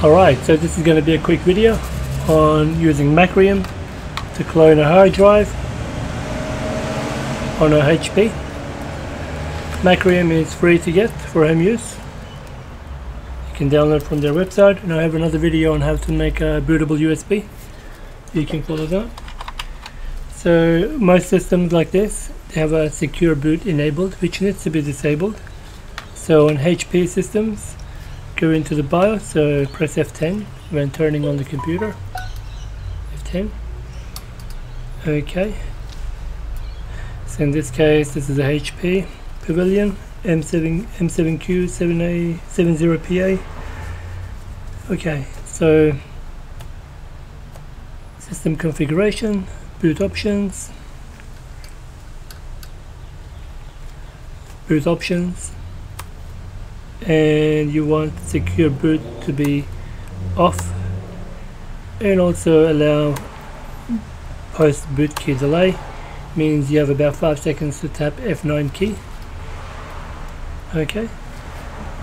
Alright, so this is going to be a quick video on using Macrium to clone a hard drive on a HP. Macrium is free to get for home use. You can download from their website, and I have another video on how to make a bootable USB. You can follow that. So most systems like this, they have a secure boot enabled, which needs to be disabled. So on HP systems, go into the BIOS, so press F10 when turning on the computer. F10. Okay. So in this case, this is a HP Pavilion M7Q 7A 70PA. Okay, so system configuration, boot options, and you want secure boot to be off, and also allow post boot key delay. Means you have about 5 seconds to tap F9 key. Okay,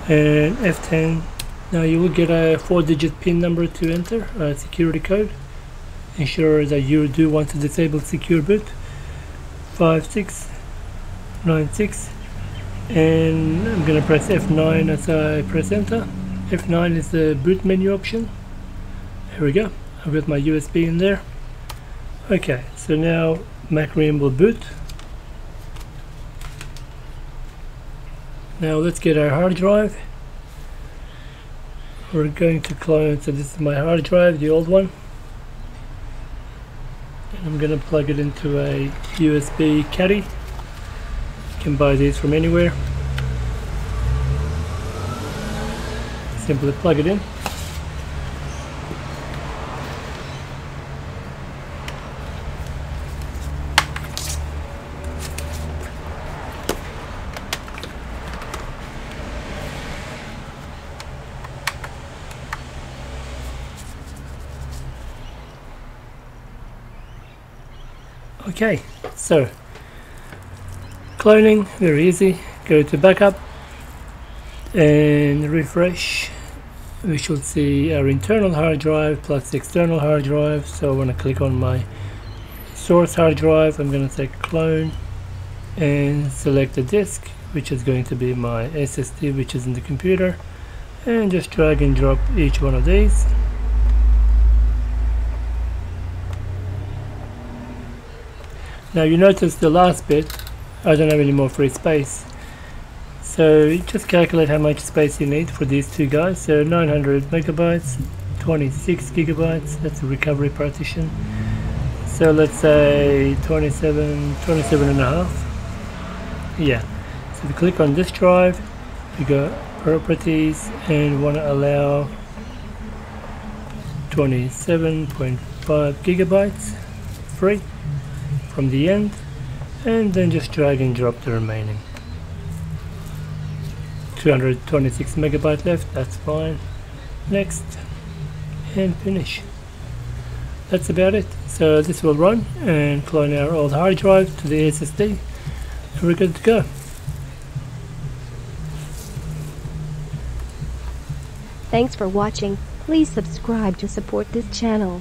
and F10. Now you will get a 4-digit PIN number to enter, a security code. Ensure that you do want to disable secure boot. 5696, and I'm gonna press F9 as I press enter. F9 is the boot menu option. Here we go. I've got my USB in there. Okay, so now Macrium will boot. Now let's get our hard drive. We're going to clone, so this is my hard drive, the old one. And I'm going to plug it into a USB caddy. You can buy these from anywhere. Simply plug it in. Okay, so cloning, very easy. Go to backup and refresh. We should see our internal hard drive plus external hard drive. So I want to click on my source hard drive. I'm going to say clone and select the disk, which is going to be my SSD, which is in the computer, and just drag and drop each one of these. Now you notice the last bit, I don't have any more free space. So just calculate how much space you need for these two guys. So 900 megabytes, 26 gigabytes, that's the recovery partition. So let's say 27 and a half. Yeah, so if you click on this drive, you go properties and want to allow 27.5 gigabytes free from the end, and then just drag and drop the remaining. 226 megabyte left, that's fine. Next, and finish. That's about it. So this will run and clone our old hard drive to the SSD, and we're good to go. Thanks for watching. Please subscribe to support this channel.